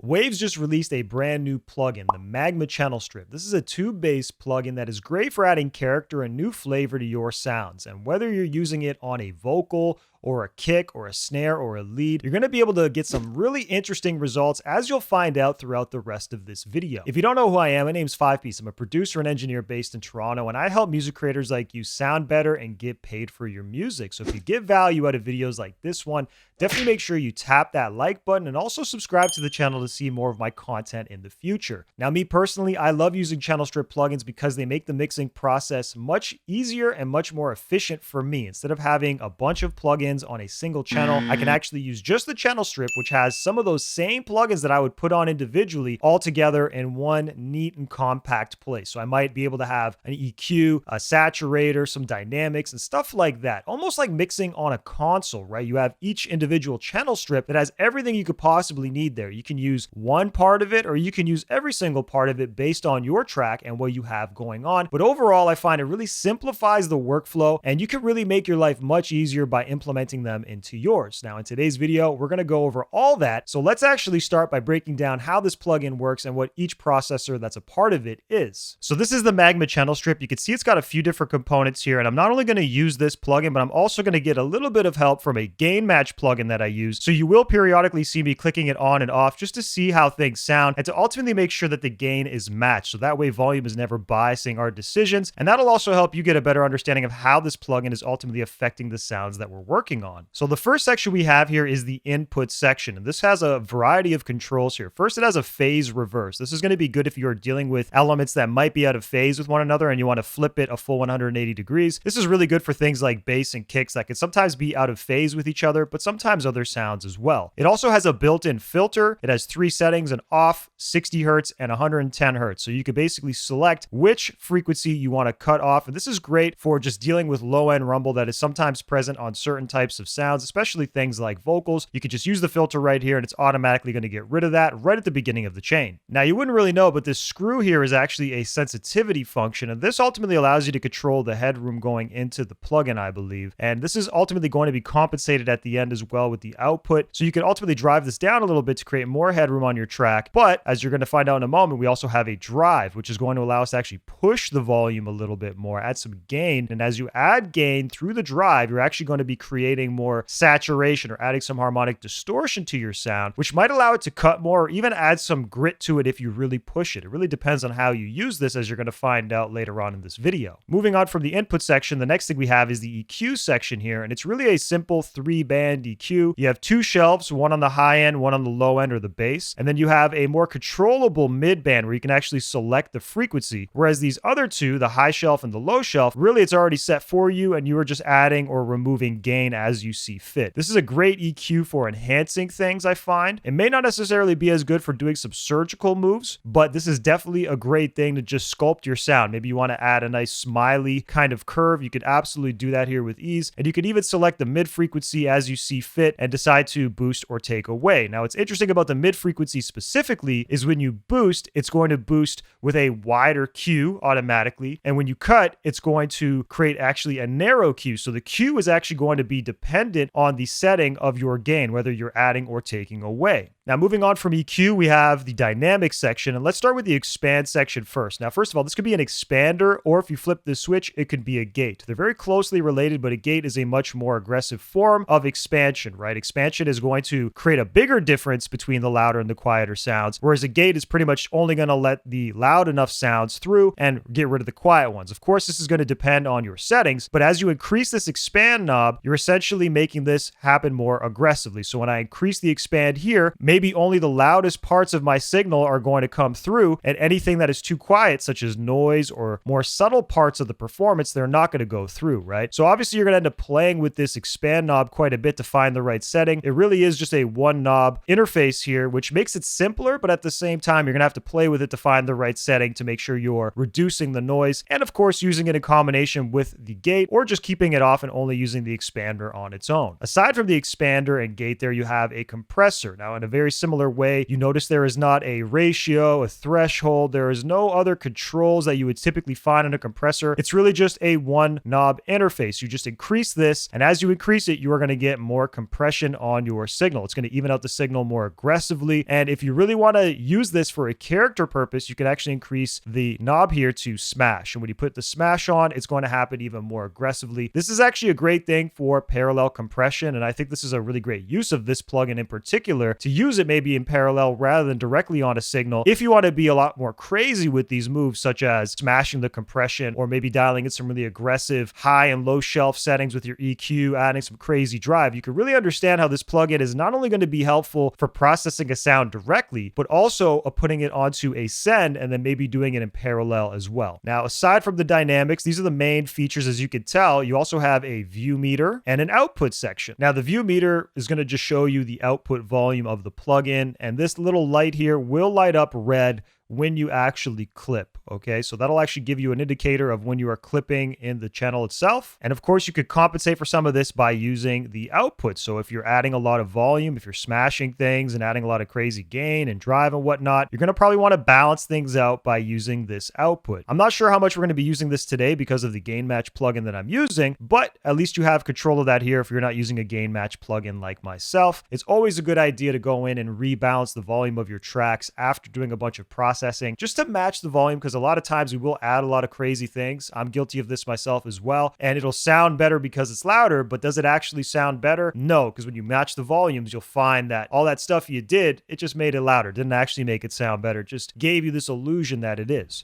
Waves just released a brand new plugin, the Magma Channel Strip. This is a tube-based plugin that is great for adding character and new flavor to your sounds. And whether you're using it on a vocal or a kick or a snare or a lead, you're going to be able to get some really interesting results, as you'll find out throughout the rest of this video. If you don't know who I am, my name's 5piece. I'm a producer and engineer based in Toronto, and I help music creators like you sound better and get paid for your music. So if you get value out of videos like this one, definitely make sure you tap that like button and also subscribe to the channel to see more of my content in the future. Now, me personally, I love using channel strip plugins because they make the mixing process much easier and much more efficient for me. Instead of having a bunch of plugins on a single channel, I can actually use just the channel strip, which has some of those same plugins that I would put on individually all together in one neat and compact place. So I might be able to have an EQ, a saturator, some dynamics and stuff like that. Almost like mixing on a console, right? You have each individual channel strip that has everything you could possibly need there. You can use one part of it or you can use every single part of it based on your track and what you have going on. But overall, I find it really simplifies the workflow and you can really make your life much easier by implementing them into yours. Now, in today's video, we're going to go over all that. So let's actually start by breaking down how this plugin works and what each processor that's a part of it is. So this is the Magma Channel Strip. You can see it's got a few different components here, and I'm not only going to use this plugin, but I'm also going to get a little bit of help from a gain match plugin that I use. So you will periodically see me clicking it on and off just to see how things sound and to ultimately make sure that the gain is matched. So that way volume is never biasing our decisions. And that'll also help you get a better understanding of how this plugin is ultimately affecting the sounds that we're working on. So the first section we have here is the input section, and this has a variety of controls here. First, it has a phase reverse. This is going to be good if you're dealing with elements that might be out of phase with one another and you want to flip it a full 180 degrees. This is really good for things like bass and kicks that can sometimes be out of phase with each other, but sometimes other sounds as well. It also has a built-in filter. It has 3 settings, an off, 60 hertz, and 110 hertz. So you can basically select which frequency you want to cut off. And this is great for just dealing with low-end rumble that is sometimes present on certain types of sounds, especially things like vocals. You can just use the filter right here and it's automatically going to get rid of that right at the beginning of the chain. Now, you wouldn't really know, but this screw here is actually a sensitivity function, and this ultimately allows you to control the headroom going into the plugin, I believe. And this is ultimately going to be compensated at the end as well with the output. So you can ultimately drive this down a little bit to create more headroom on your track. But as you're going to find out in a moment, we also have a drive, which is going to allow us to actually push the volume a little bit more, add some gain. And as you add gain through the drive, you're actually going to be creating more saturation or adding some harmonic distortion to your sound, which might allow it to cut more or even add some grit to it if you really push it. It really depends on how you use this, as you're going to find out later on in this video. Moving on from the input section, the next thing we have is the EQ section here, and it's really a simple 3-band EQ. You have 2 shelves, one on the high end, one on the low end or the bass, and then you have a more controllable mid band where you can actually select the frequency, whereas these other 2, the high shelf and the low shelf, really it's already set for you and you are just adding or removing gain as you see fit. This is a great EQ for enhancing things, I find. It may not necessarily be as good for doing some surgical moves, but this is definitely a great thing to just sculpt your sound. Maybe you want to add a nice smiley kind of curve. You could absolutely do that here with ease. And you can even select the mid frequency as you see fit and decide to boost or take away. Now, what's interesting about the mid frequency specifically is when you boost, it's going to boost with a wider Q automatically. And when you cut, it's going to create actually a narrow Q. So the Q is actually going to be dependent on the setting of your gain, whether you're adding or taking away. Now, moving on from EQ, we have the dynamic section, and let's start with the expand section first. Now, first of all, this could be an expander, or if you flip the switch, it could be a gate. They're very closely related, but a gate is a much more aggressive form of expansion, right? Expansion is going to create a bigger difference between the louder and the quieter sounds, whereas a gate is pretty much only going to let the loud enough sounds through and get rid of the quiet ones. Of course, this is going to depend on your settings, but as you increase this expand knob, you're essentially making this happen more aggressively. So when I increase the expand here, maybe only the loudest parts of my signal are going to come through, and anything that is too quiet, such as noise or more subtle parts of the performance, they're not going to go through, right? So obviously you're going to end up playing with this expand knob quite a bit to find the right setting. It really is just a one knob interface here, which makes it simpler, but at the same time, you're going to have to play with it to find the right setting to make sure you're reducing the noise, and of course, using it in combination with the gate, or just keeping it off and only using the expander on its own. Aside from the expander and gate there, you have a compressor. Now, in a very very similar way. You notice there is not a ratio, a threshold. There is no other controls that you would typically find in a compressor. It's really just a one knob interface. You just increase this, and as you increase it, you are going to get more compression on your signal. It's going to even out the signal more aggressively. And if you really want to use this for a character purpose, you can actually increase the knob here to smash. And when you put the smash on, it's going to happen even more aggressively. This is actually a great thing for parallel compression, and I think this is a really great use of this plugin in particular, to use it maybe in parallel rather than directly on a signal. If you want to be a lot more crazy with these moves, such as smashing the compression, or maybe dialing in some really aggressive high and low shelf settings with your EQ, adding some crazy drive, you can really understand how this plugin is not only going to be helpful for processing a sound directly, but also putting it onto a send and then maybe doing it in parallel as well. Now, aside from the dynamics, these are the main features. As you can tell, you also have a view meter and an output section. Now, the view meter is going to just show you the output volume of the plugin, and this little light here will light up red when you actually clip. Okay, so that'll actually give you an indicator of when you are clipping in the channel itself. And of course, you could compensate for some of this by using the output. So if you're adding a lot of volume, if you're smashing things and adding a lot of crazy gain and drive and whatnot, you're going to probably want to balance things out by using this output. I'm not sure how much we're going to be using this today because of the gain match plugin that I'm using, but at least you have control of that here if you're not using a gain match plugin like myself. It's always a good idea to go in and rebalance the volume of your tracks after doing a bunch of processing, just to match the volume, because a lot of times we will add a lot of crazy things. I'm guilty of this myself as well, and it'll sound better because it's louder, but does it actually sound better? No, because when you match the volumes, you'll find that all that stuff you did, it just made it louder. It didn't actually make it sound better. It just gave you this illusion that it is.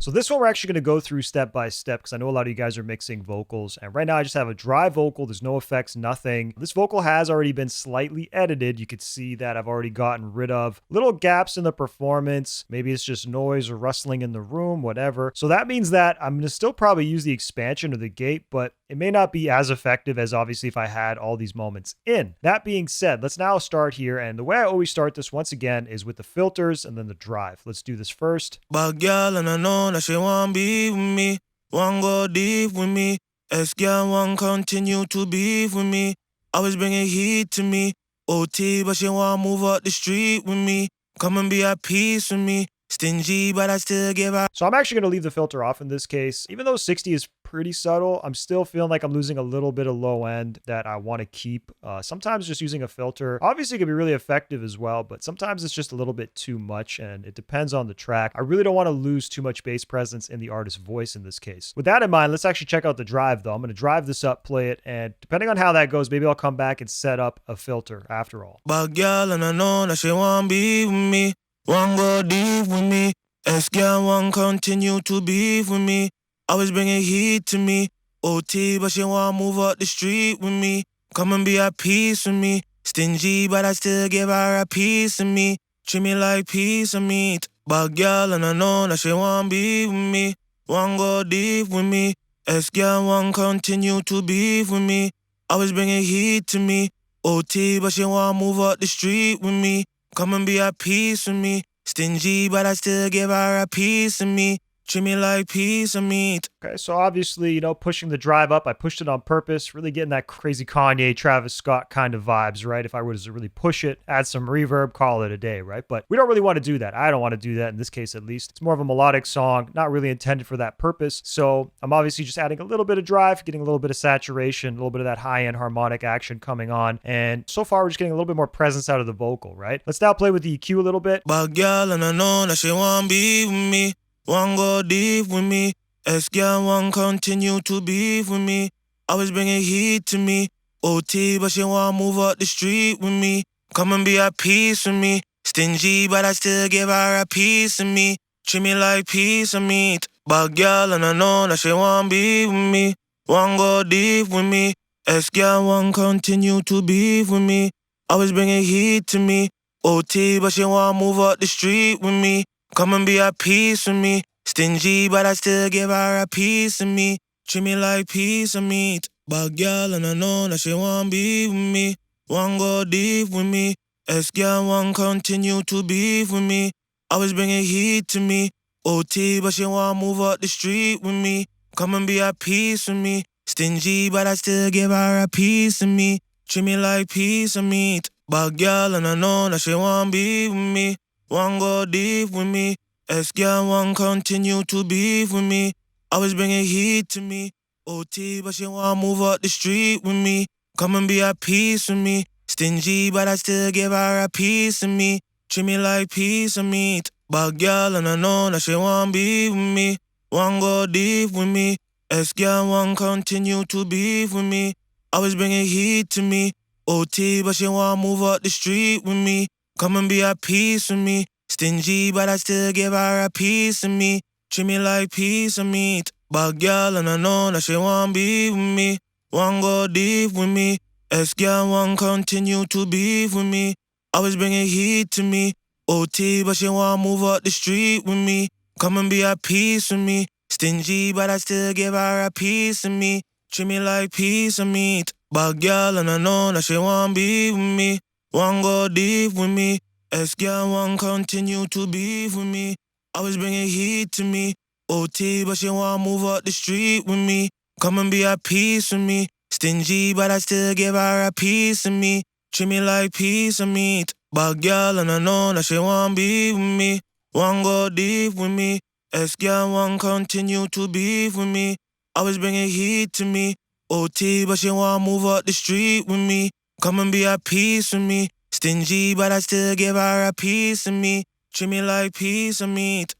So this one we're actually going to go through step by step, because I know a lot of you guys are mixing vocals, and right now I just have a dry vocal. There's no effects, nothing. This vocal has already been slightly edited. You could see that I've already gotten rid of little gaps in the performance. Maybe it's just noise or rustling in the room, whatever. So that means that I'm going to still probably use the expansion or the gate, but it may not be as effective as obviously if I had all these moments in. That being said, let's now start here. And the way I always start this, once again, is with the filters and then the drive. Let's do this first. Bad girl and I know that she want be with me, want go deep with me. Ex-girl want continue to be with me, always bringing heat to me. OT, but she want move up the street with me, come and be at peace with me. Stingy, but I still give her. So I'm actually going to leave the filter off in this case. Even though 60 is pretty subtle, I'm still feeling like I'm losing a little bit of low end that I want to keep. Sometimes just using a filter obviously can be really effective as well, but sometimes it's just a little bit too much, and it depends on the track. I really don't want to lose too much bass presence in the artist's voice in this case. With that in mind, let's actually check out the drive though. I'm going to drive this up, play it, and depending on how that goes, maybe I'll come back and set up a filter after all. Bad girl and I know that she want be with me, want go deep with me. Ex-girl want continue to be with me, always bringing heat to me. OT, but she want move up the street with me, come and be at peace with me. Stingy, but I still give her a piece of me, treat me like piece of meat. Bad girl and I know that she want be with me, want go deep with me. Ex-girl want continue to be with me, always bringing heat to me. OT, but she want move up the street with me, come and be at peace with me. Stingy, but I still give her a piece of me, treat me like piece of meat. Okay, so obviously, pushing the drive up, I pushed it on purpose, really getting that crazy Kanye, Travis Scott kind of vibes, right? If I were to really push it, add some reverb, call it a day, right? But we don't really want to do that. I don't want to do that in this case, at least. It's more of a melodic song, not really intended for that purpose. So I'm obviously just adding a little bit of drive, getting a little bit of saturation, a little bit of that high-end harmonic action coming on. And so far, we're just getting a little bit more presence out of the vocal, right? Let's now play with the EQ a little bit. Bad girl and I know that she want be with me, want go deep with me. Ex-girl want continue to be with me, always bringing heat to me. OT, but she want move up the street with me, come and be at peace with me. Stingy, but I still give her a piece of me, treat me like piece of meat. Bad girl and I know that she want be with me, want go deep with me. Ex-girl want continue to be with me, always bringing heat to me. OT, but she want move up the street with me, come and be at peace with me. Stingy, but I still give her a piece of me, treat me like piece of meat. Bad girl and I know that she want be with me, want go deep with me. Ex-girl want continue to be with me, always bringing heat to me. OT, but she want move up the street with me, come and be at peace with me. Stingy, but I still give her a piece of me, treat me like piece of meat. Bad girl and I know that she want be with me. Want go deep with me. Ex-girl want continue to beef with me. Always bringing heat to me. OT, but she want move up the street with me. Come and be at peace with me. Stingy, but I still give her a piece of me. Treat me like piece of meat. Bad girl and I know that she want be with me. Want go deep with me. Ex-girl want continue to beef with me. Always bringing heat to me. OT, but she want move up the street with me. Come and be at peace with me. Stingy, but I still give her a piece of me. Treat me like piece of meat. Bad girl and I know that she want be with me. Want go deep with me. Ex-girl want continue to beef with me. Always bringing heat to me. OT, but she want move up the street with me. Come and be at peace with me. Stingy, but I still give her a piece of me. Treat me like piece of meat. Bad girl and I know that she want be with me. Want go deep with me. Ex-girl want continue to beef with me. Always bringing heat to me. OT, but she want move up the street with me. Come and be at peace with me. Stingy, but I still give her a piece of me. Treat me like piece of meat. Bad girl and I know that she want be with me. Want go deep with me. Ex-girl want continue to beef with me. Always bringing heat to me. OT, but she want move up the street with me. Come and be at peace with me. Stingy, but I still give her a piece of me. Treat me like piece of meat.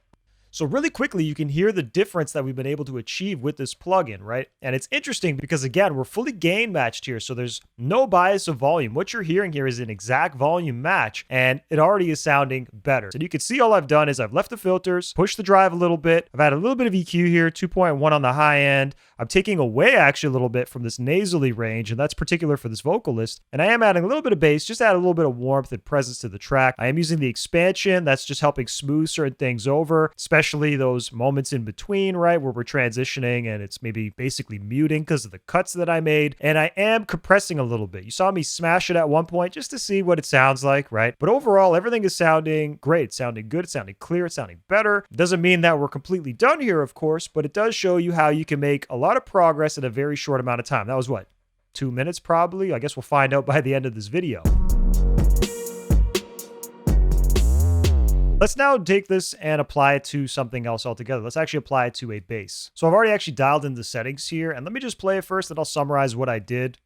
So really quickly, you can hear the difference that we've been able to achieve with this plugin, right? And it's interesting because again, we're fully gain matched here. So there's no bias of volume. What you're hearing here is an exact volume match and it already is sounding better. So you can see all I've done is I've left the filters, pushed the drive a little bit. I've had a little bit of EQ here, 2.1 on the high end. I'm taking away actually a little bit from this nasally range, and that's particular for this vocalist. And I am adding a little bit of bass, just add a little bit of warmth and presence to the track. I am using the expansion. That's just helping smooth certain things over, especially those moments in between, right, where we're transitioning and it's maybe basically muting because of the cuts that I made. And I am compressing a little bit. You saw me smash it at one point just to see what it sounds like, right? But overall, everything is sounding great. It's sounding good. It's sounding clear. It's sounding better. It doesn't mean that we're completely done here, of course, but it does show you how you can make a lot of progress in a very short amount of time. That was what? 2 minutes probably? I guess we'll find out by the end of this video. Let's now take this and apply it to something else altogether. Let's actually apply it to a bass. So I've already actually dialed in the settings here, and let me just play it first and I'll summarize what I did.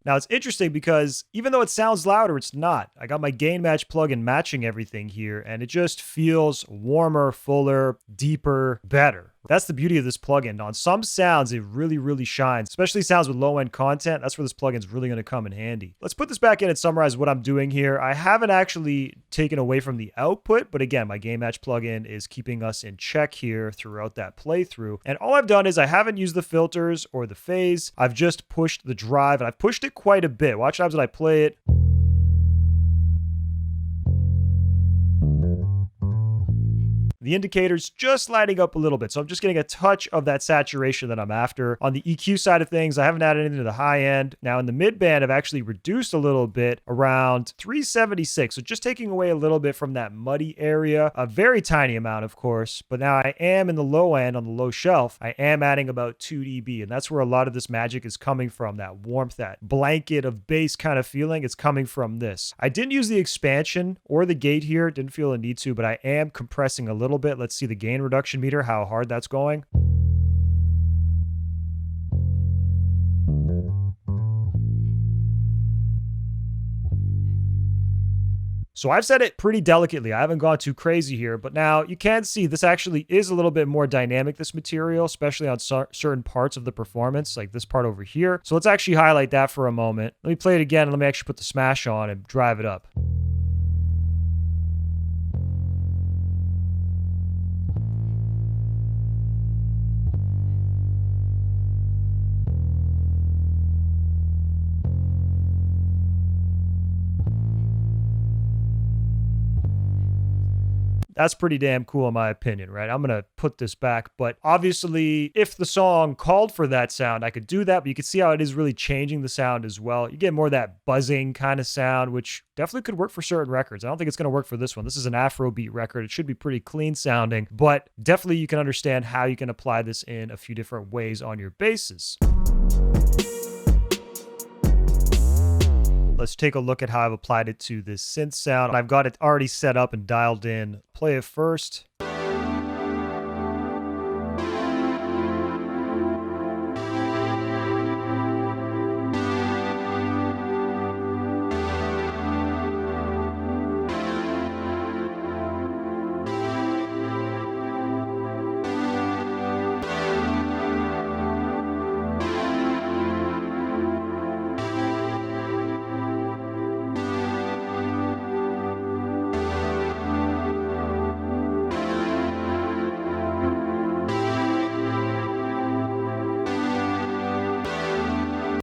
Now it's interesting because even though it sounds louder, it's not. I got my gain match plugin matching everything here, and it just feels warmer, fuller, deeper, better. That's the beauty of this plugin. On some sounds, it really shines, especially sounds with low-end content. That's where this plugin is really going to come in handy. Let's put this back in and summarize what I'm doing here. I haven't actually taken away from the output, but again, my gain match plugin is keeping us in check here throughout that playthrough. And all I've done is I haven't used the filters or the phase. I've just pushed the drive, and I've pushed it quite a bit. Watch times when I play it. The indicator's just lighting up a little bit, so I'm just getting a touch of that saturation that I'm after. On the EQ side of things, I haven't added anything to the high end. Now in the mid band, I've actually reduced a little bit around 376, so just taking away a little bit from that muddy area. A very tiny amount, of course, but now I am in the low end, on the low shelf, I am adding about 2 dB, and that's where a lot of this magic is coming from, that warmth, that blanket of bass kind of feeling. It's coming from this. I didn't use the expansion or the gate here, didn't feel a need to, but I am compressing a little bit. Let's see the gain reduction meter, how hard that's going. So I've said it pretty delicately. I haven't gone too crazy here, but now you can see this actually is a little bit more dynamic, this material, especially on certain parts of the performance, like this part over here. So let's actually highlight that for a moment. Let me play it again and let me actually put the smash on and drive it up. That's pretty damn cool in my opinion, right? I'm gonna put this back, but obviously if the song called for that sound, I could do that, but you can see how it is really changing the sound as well. You get more of that buzzing kind of sound, which definitely could work for certain records. I don't think it's gonna work for this one. This is an Afrobeat record. It should be pretty clean sounding, but definitely you can understand how you can apply this in a few different ways on your basses. Let's take a look at how I've applied it to this synth sound. I've got it already set up and dialed in. Play it first.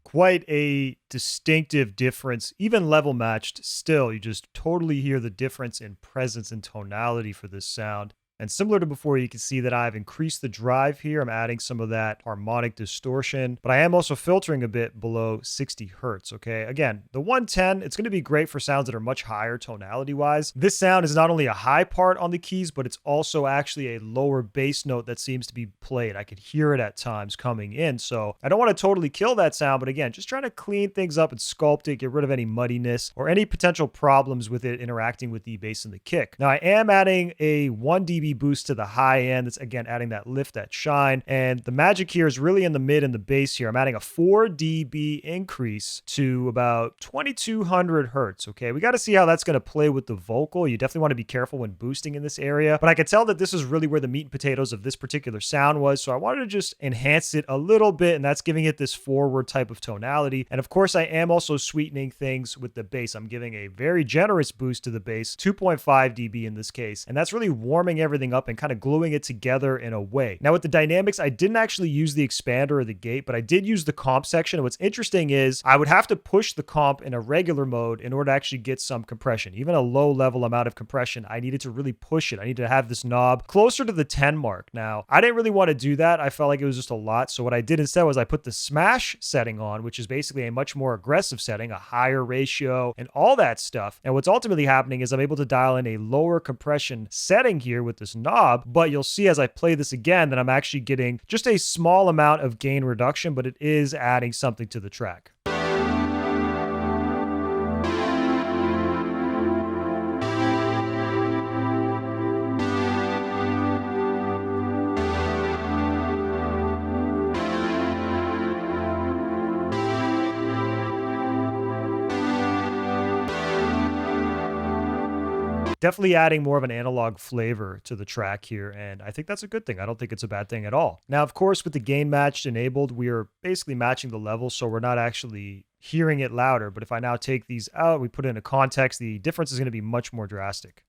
Quite a distinctive difference, even level matched still. You just totally hear the difference in presence and tonality for this sound. And similar to before, you can see that I've increased the drive here. I'm adding some of that harmonic distortion, but I am also filtering a bit below 60 hertz, okay? Again, the 110, it's gonna be great for sounds that are much higher tonality-wise. This sound is not only a high part on the keys, but it's also actually a lower bass note that seems to be played. I could hear it at times coming in, so I don't wanna totally kill that sound, but again, just trying to clean things up and sculpt it, get rid of any muddiness or any potential problems with it interacting with the bass and the kick. Now, I am adding a 1 dB boost to the high end. It's again adding that lift, that shine, and the magic here is really in the mid and the bass here. I'm adding a 4 dB increase to about 2200 hertz. Okay, we got to see how that's going to play with the vocal. You definitely want to be careful when boosting in this area, but I could tell that this is really where the meat and potatoes of this particular sound was, so I wanted to just enhance it a little bit, and that's giving it this forward type of tonality. And of course, I am also sweetening things with the bass. I'm giving a very generous boost to the bass, 2.5 dB in this case, and that's really warming everything up and kind of gluing it together in a way. Now with the dynamics, I didn't actually use the expander or the gate, but I did use the comp section. And what's interesting is I would have to push the comp in a regular mode in order to actually get some compression. Even a low level amount of compression, I needed to really push it. I needed to have this knob closer to the 10 mark. Now, I didn't really want to do that. I felt like it was just a lot. So what I did instead was I put the smash setting on, which is basically a much more aggressive setting, a higher ratio and all that stuff. And what's ultimately happening is I'm able to dial in a lower compression setting here with this knob, but you'll see as I play this again that I'm actually getting just a small amount of gain reduction, but it is adding something to the track. Definitely adding more of an analog flavor to the track here, and I think that's a good thing. I don't think it's a bad thing at all. Now, of course, with the gain matched enabled, we are basically matching the level, so we're not actually hearing it louder. But if I now take these out, we put it in a context, the difference is going to be much more drastic.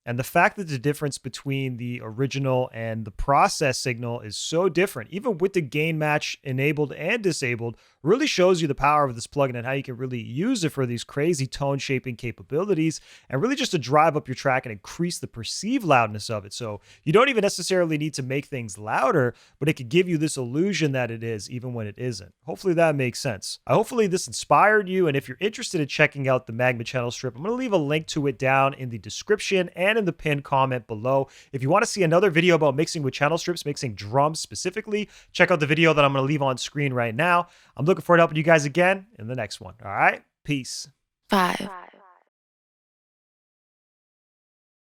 And the fact that the difference between the original and the process signal is so different, even with the gain match enabled and disabled, really shows you the power of this plugin and how you can really use it for these crazy tone shaping capabilities and really just to drive up your track and increase the perceived loudness of it. So you don't even necessarily need to make things louder, but it could give you this illusion that it is even when it isn't. Hopefully that makes sense. Hopefully this inspired you, and if you're interested in checking out the Magma Channel Strip, I'm going to leave a link to it down in the description and in the pinned comment below. If you want to see another video about mixing with channel strips, mixing drums specifically, check out the video that I'm going to leave on screen right now. I'm looking forward to helping you guys again in the next one. All right, peace. 5,